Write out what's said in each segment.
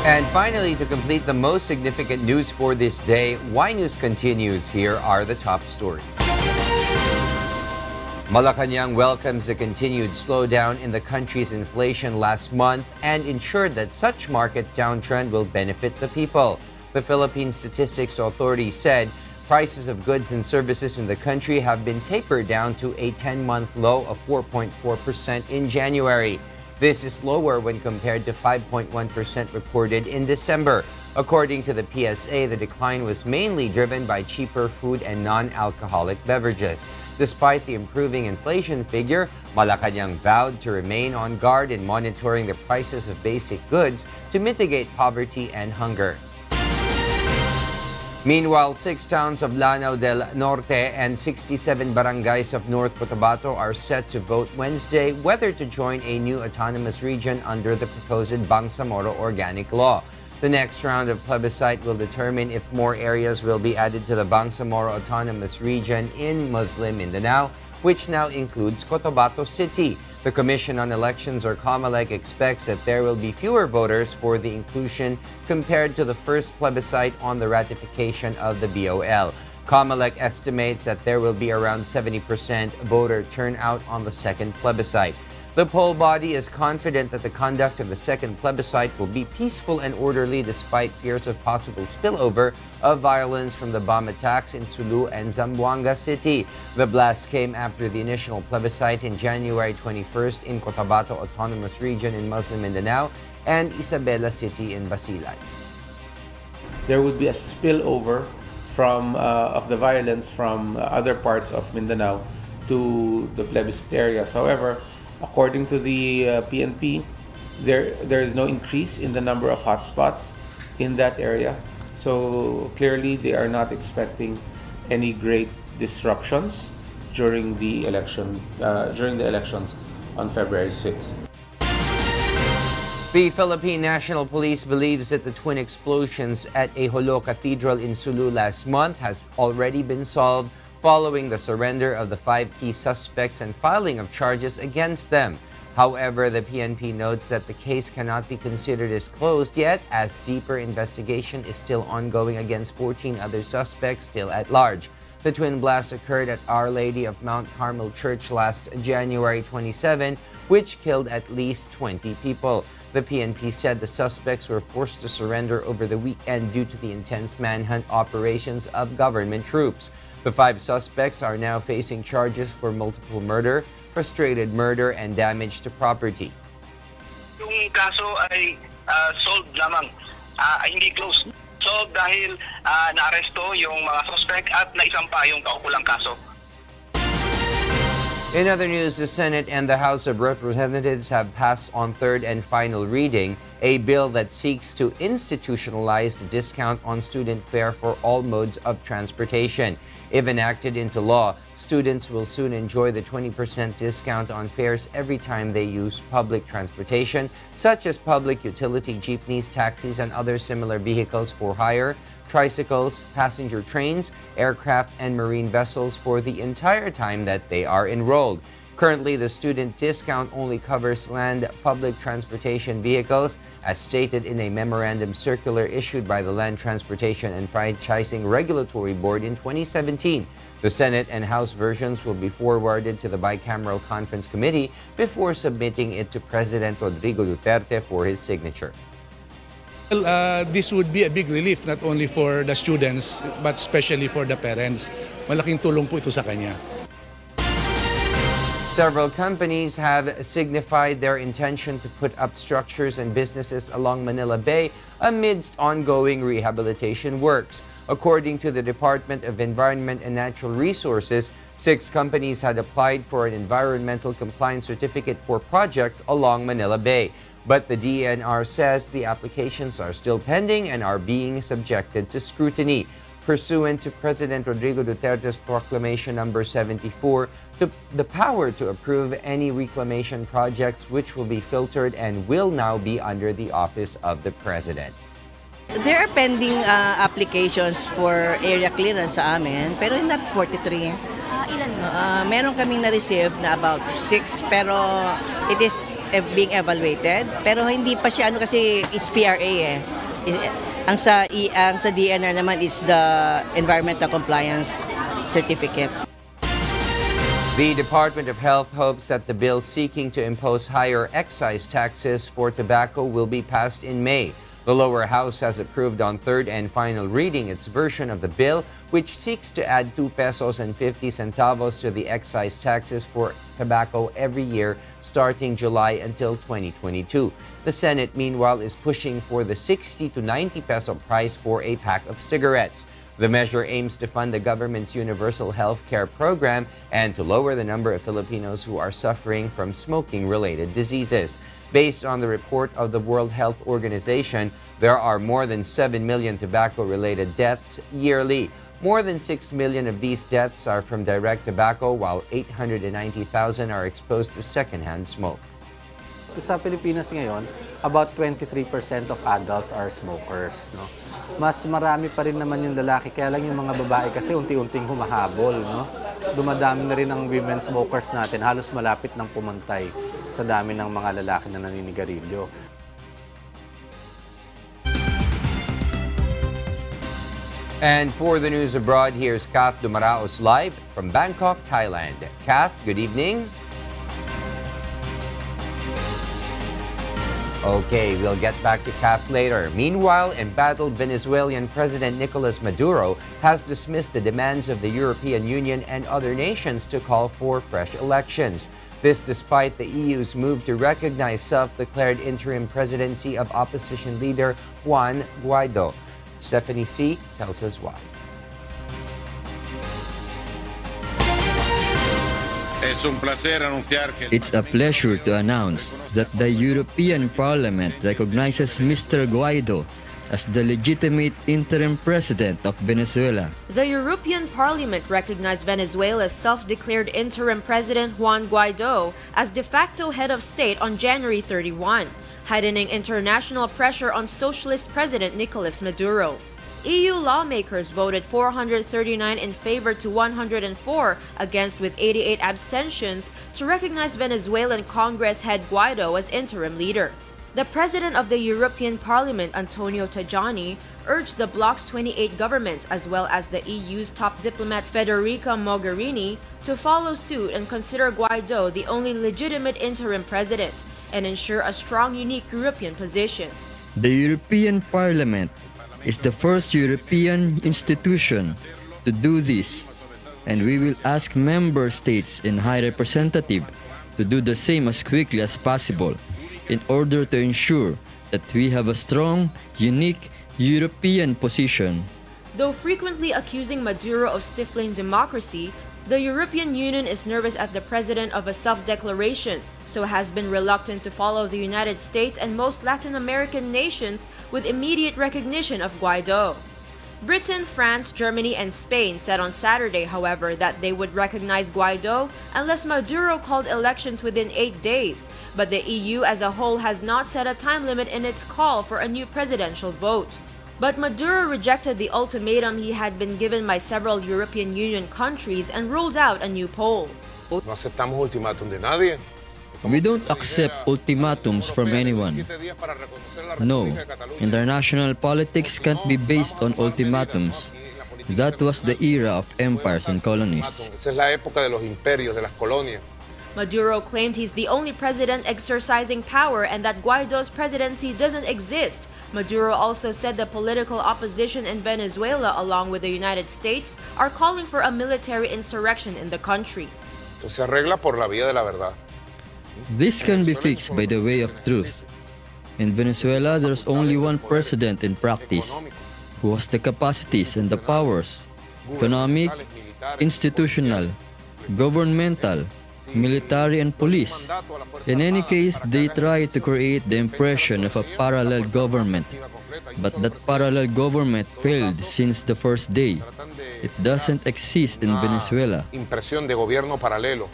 And finally, to complete the most significant news for this day, Y News continues. Here are the top stories. Malacañang welcomes a continued slowdown in the country's inflation last month and ensured that such market downtrend will benefit the people. The Philippine Statistics Authority said prices of goods and services in the country have been tapered down to a 10-month low of 4.4% in January. This is lower when compared to 5.1% reported in December. According to the PSA, the decline was mainly driven by cheaper food and non-alcoholic beverages. Despite the improving inflation figure, Malacañang vowed to remain on guard in monitoring the prices of basic goods to mitigate poverty and hunger. Meanwhile, 6 towns of Lanao del Norte and 67 barangays of North Cotabato are set to vote Wednesday whether to join a new autonomous region under the proposed BANGSAMORO organic law. The next round of plebiscite will determine if more areas will be added to the BANGSAMORO autonomous region in Muslim Mindanao, which now includes Cotabato City. The Commission on Elections, or COMELEC, expects that there will be fewer voters for the inclusion compared to the first plebiscite on the ratification of the BOL. COMELEC estimates that there will be around 70% voter turnout on the second plebiscite. The poll body is confident that the conduct of the second plebiscite will be peaceful and orderly despite fears of possible spillover of violence from the bomb attacks in Sulu and Zamboanga City. The blast came after the initial plebiscite in January 21st in Cotabato Autonomous Region in Muslim Mindanao and Isabela City in Basilan. There would be a spillover of the violence from other parts of Mindanao to the plebiscite areas. However, according to the PNP, there is no increase in the number of hotspots in that area. So clearly, they are not expecting any great disruptions during the elections on February 6th. The Philippine National Police believes that the twin explosions at a Jolo cathedral in Sulu last month has already been solved following the surrender of the 5 key suspects and filing of charges against them. However, the PNP notes that the case cannot be considered as closed yet, as deeper investigation is still ongoing against 14 other suspects still at large. The twin blast occurred at Our Lady of Mount Carmel Church last January 27, which killed at least 20 people. The PNP said the suspects were forced to surrender over the weekend due to the intense manhunt operations of government troops. The 5 suspects are now facing charges for multiple murder, frustrated murder, and damage to property. Yung kaso ay solved lamang, hindi closed. Solved dahil naaresto yung mga suspect at naisampa yung kaukulang kaso. In other news, the Senate and the House of Representatives have passed on third and final reading a bill that seeks to institutionalize the discount on student fare for all modes of transportation. If enacted into law, students will soon enjoy the 20% discount on fares every time they use public transportation, such as public utility jeepneys, taxis, and other similar vehicles for hire, tricycles, passenger trains, aircraft, and marine vessels for the entire time that they are enrolled. Currently, the student discount only covers land public transportation vehicles, as stated in a memorandum circular issued by the Land Transportation and Franchising Regulatory Board in 2017. The Senate and House versions will be forwarded to the Bicameral Conference Committee before submitting it to President Rodrigo Duterte for his signature. Well, this would be a big relief not only for the students but especially for the parents. Malaking tulong po ito sa kanya. Several companies have signified their intention to put up structures and businesses along Manila Bay amidst ongoing rehabilitation works. According to the Department of Environment and Natural Resources, 6 companies had applied for an environmental compliance certificate for projects along Manila Bay. But the DENR says the applications are still pending and are being subjected to scrutiny. Pursuant to President Rodrigo Duterte's Proclamation Number 74, the power to approve any reclamation projects which will be filtered and will now be under the office of the President. There are pending applications for area clearance sa amin, pero not 43. Meron kaming na-receive na about 6 pero it is being evaluated. Pero hindi pa siya kasi it's PRA eh. Ang sa DNR naman is the Environmental Compliance Certificate. The Department of Health hopes that the bill seeking to impose higher excise taxes for tobacco will be passed in May. The lower house has approved on third and final reading its version of the bill, which seeks to add 2 pesos and 50 centavos to the excise taxes for tobacco every year starting July until 2022. The Senate, meanwhile, is pushing for the 60 to 90 peso price for a pack of cigarettes. The measure aims to fund the government's universal health care program and to lower the number of Filipinos who are suffering from smoking-related diseases. Based on the report of the World Health Organization, there are more than 7 million tobacco-related deaths yearly. More than 6 million of these deaths are from direct tobacco, while 890,000 are exposed to secondhand smoke. Sa Pilipinas ngayon, about 23% of adults are smokers. No? Mas marami pa rin naman yung lalaki, kaya lang yung mga babae kasi unti-unting humahabol. No? Dumadami na rin ang women smokers natin, halos malapit ng pumantay sa dami ng mga lalaki na naninigarilyo. And for the news abroad, here's Kath Dumaraos live from Bangkok, Thailand. Kath, good evening. Okay, we'll get back to Kath later. Meanwhile, embattled Venezuelan President Nicolas Maduro has dismissed the demands of the European Union and other nations to call for fresh elections. This despite the EU's move to recognize self-declared interim presidency of opposition leader Juan Guaido. Stephanie C. tells us why. It's a pleasure to announce that the European Parliament recognizes Mr. Guaido as the legitimate interim president of Venezuela. The European Parliament recognized Venezuela's self-declared interim president Juan Guaido as de facto head of state on January 31, heightening international pressure on socialist President Nicolas Maduro. EU lawmakers voted 439 in favor to 104 against with 88 abstentions to recognize Venezuelan Congress head Guaido as interim leader. The president of the European Parliament, Antonio Tajani, urged the bloc's 28 governments as well as the EU's top diplomat Federica Mogherini to follow suit and consider Guaido the only legitimate interim president and ensure a strong, unique European position. The European Parliament is the first European institution to do this, and we will ask member states and High Representative to do the same as quickly as possible in order to ensure that we have a strong, unique European position. Though frequently accusing Maduro of stifling democracy, the European Union is nervous at the president of a self-declaration, so has been reluctant to follow the United States and most Latin American nations with immediate recognition of Guaido. Britain, France, Germany, and Spain said on Saturday, however, that they would recognize Guaido unless Maduro called elections within 8 days, but the EU as a whole has not set a time limit in its call for a new presidential vote. But Maduro rejected the ultimatum he had been given by several European Union countries and ruled out a new poll. No aceptamos ultimátum de nadie. We don't accept ultimatums from anyone. No, international politics can't be based on ultimatums. That was the era of empires and colonies. Esa es la época de los imperios, de las colonias. Maduro claimed he's the only president exercising power and that Guaido's presidency doesn't exist. Maduro also said the political opposition in Venezuela, along with the United States, are calling for a military insurrection in the country. Se arregla por la vía de la verdad. This can be fixed by the way of truth. In Venezuela, there's only one president in practice who has the capacities and the powers, economic, institutional, governmental, military, and police. In any case, they try to create the impression of a parallel government. But that parallel government failed since the first day. It doesn't exist in Venezuela. Impresión de gobierno paralelo.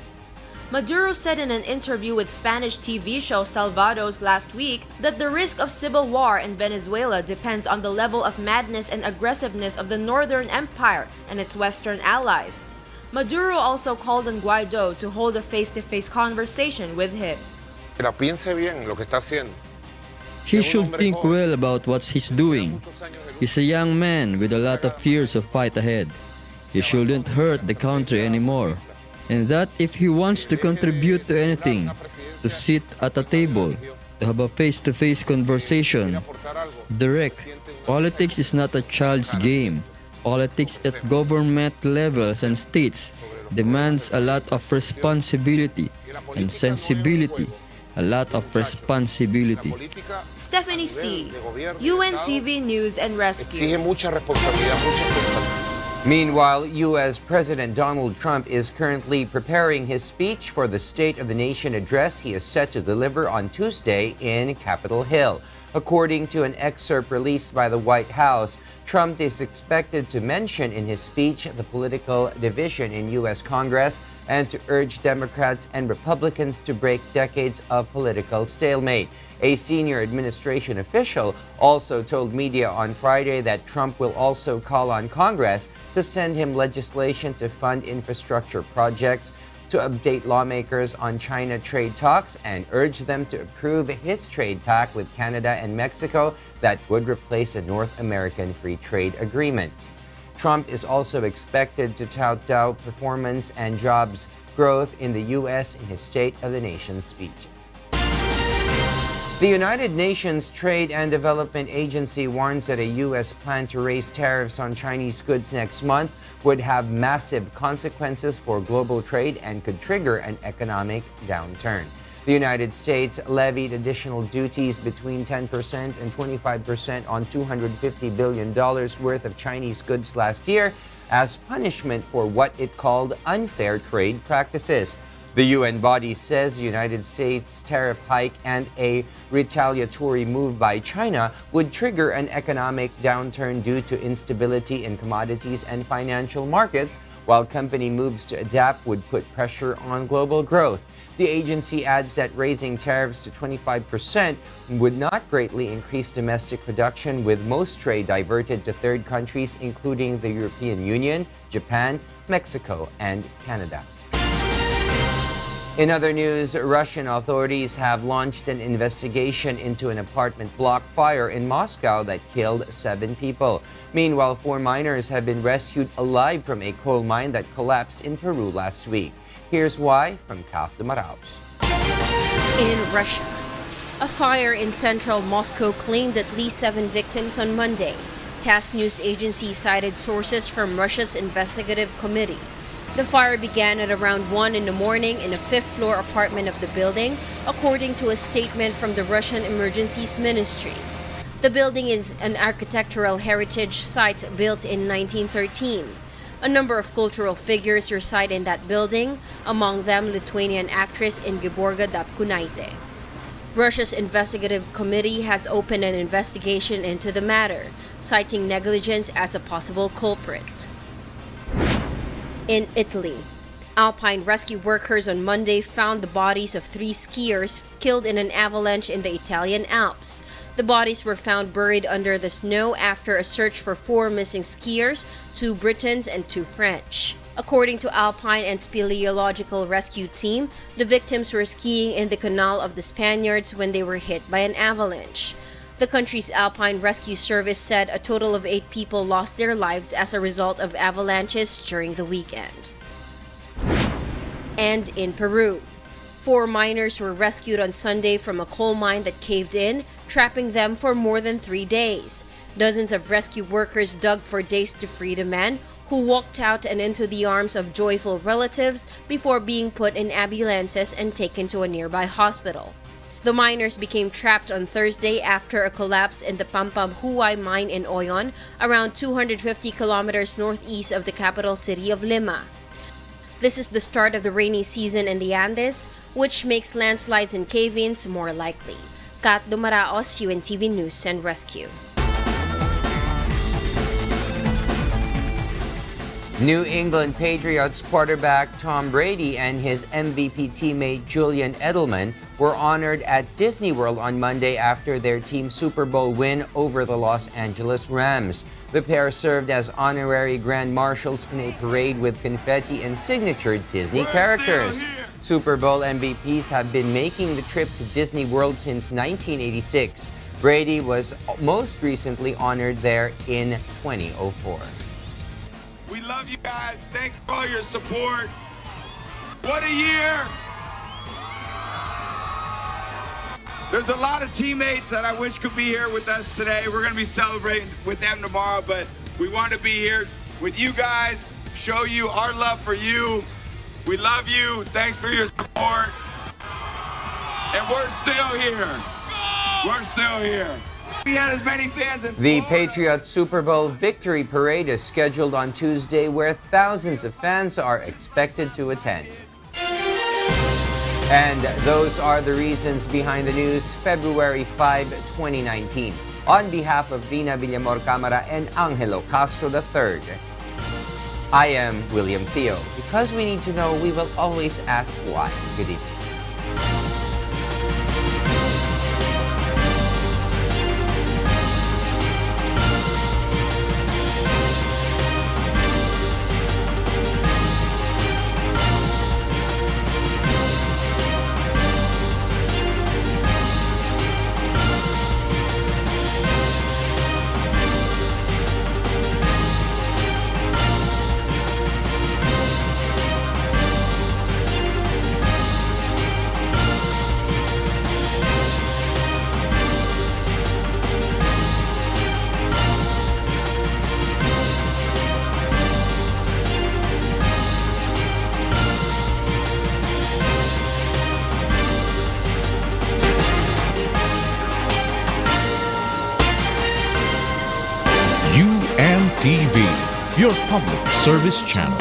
Maduro said in an interview with Spanish TV show Salvados last week that the risk of civil war in Venezuela depends on the level of madness and aggressiveness of the Northern Empire and its Western allies. Maduro also called on Guaido to hold a face-to-face conversation with him. Que la piense bien lo que está haciendo. He should think well about what he's doing. He's a young man with a lot of years of fight ahead. He shouldn't hurt the country anymore. And that if he wants to contribute to anything, to sit at a table, to have a face-to-face conversation, direct. Politics is not a child's game. Politics at government levels and states demands a lot of responsibility and sensibility. A lot of responsibility. Stephanie C., UNTV News and Rescue. Exige mucha responsabilidad, mucha sensatez. Meanwhile, U.S. President Donald Trump is currently preparing his speech for the State of the Nation address he is set to deliver on Tuesday in Capitol Hill. According to an excerpt released by the White House, Trump is expected to mention in his speech the political division in U.S. Congress and to urge Democrats and Republicans to break decades of political stalemate. A senior administration official also told media on Friday that Trump will also call on Congress to send him legislation to fund infrastructure projects, to update lawmakers on China trade talks, and urge them to approve his trade pact with Canada and Mexico that would replace a North American free trade agreement. Trump is also expected to tout Dow performance and jobs growth in the U.S. in his State of the Nation speech. The United Nations Trade and Development Agency warns that a U.S. plan to raise tariffs on Chinese goods next month would have massive consequences for global trade and could trigger an economic downturn. The United States levied additional duties between 10% and 25% on $250 billion worth of Chinese goods last year as punishment for what it called unfair trade practices. The UN body says the United States tariff hike and a retaliatory move by China would trigger an economic downturn due to instability in commodities and financial markets, while company moves to adapt would put pressure on global growth. The agency adds that raising tariffs to 25% would not greatly increase domestic production, with most trade diverted to third countries, including the European Union, Japan, Mexico, and Canada. In other news, Russian authorities have launched an investigation into an apartment block fire in Moscow that killed 7 people. Meanwhile, 4 miners have been rescued alive from a coal mine that collapsed in Peru last week. Here's why from Villamor-Camara. In Russia, a fire in central Moscow claimed at least 7 victims on Monday. TASS news agency cited sources from Russia's investigative committee. The fire began at around 1 in the morning in a 5th-floor apartment of the building, according to a statement from the Russian Emergencies Ministry. The building is an architectural heritage site built in 1913. A number of cultural figures reside in that building, among them Lithuanian actress Ingeborga Dapkunaite. Russia's investigative committee has opened an investigation into the matter, citing negligence as a possible culprit. In Italy, alpine rescue workers on Monday found the bodies of 3 skiers killed in an avalanche in the Italian Alps. The bodies were found buried under the snow after a search for 4 missing skiers, 2 Britons and 2 French. According to Alpine and Speleological Rescue Team, the victims were skiing in the Canal of the Spaniards when they were hit by an avalanche. The country's Alpine Rescue Service said a total of 8 people lost their lives as a result of avalanches during the weekend. And in Peru, 4 miners were rescued on Sunday from a coal mine that caved in, trapping them for more than 3 days. Dozens of rescue workers dug for days to free the men, who walked out and into the arms of joyful relatives before being put in ambulances and taken to a nearby hospital. The miners became trapped on Thursday after a collapse in the Pampamhuay mine in Oyon, around 250 kilometers northeast of the capital city of Lima. This is the start of the rainy season in the Andes, which makes landslides and cave-ins more likely. Kat Dumaraos, UNTV News and Rescue. New England Patriots quarterback Tom Brady and his MVP teammate Julian Edelman were honored at Disney World on Monday after their team's Super Bowl win over the Los Angeles Rams. The pair served as honorary grand marshals in a parade with confetti and signature Disney characters. Super Bowl MVPs have been making the trip to Disney World since 1986. Brady was most recently honored there in 2004. We love you guys. Thanks for all your support. What a year. There's a lot of teammates that I wish could be here with us today. We're going to be celebrating with them tomorrow, but we want to be here with you guys, show you our love for you. We love you. Thanks for your support. And we're still here. We're still here. We had as many fans in The Florida. Patriots Super Bowl Victory Parade is scheduled on Tuesday, where thousands of fans are expected to attend. And those are the reasons behind the news, February 5, 2019. On behalf of Rheena, Villamor-Camara, and Angelo, Castro III, I am William Thio. Because we need to know, we will always ask why. Good evening. UNTV, your public service channel.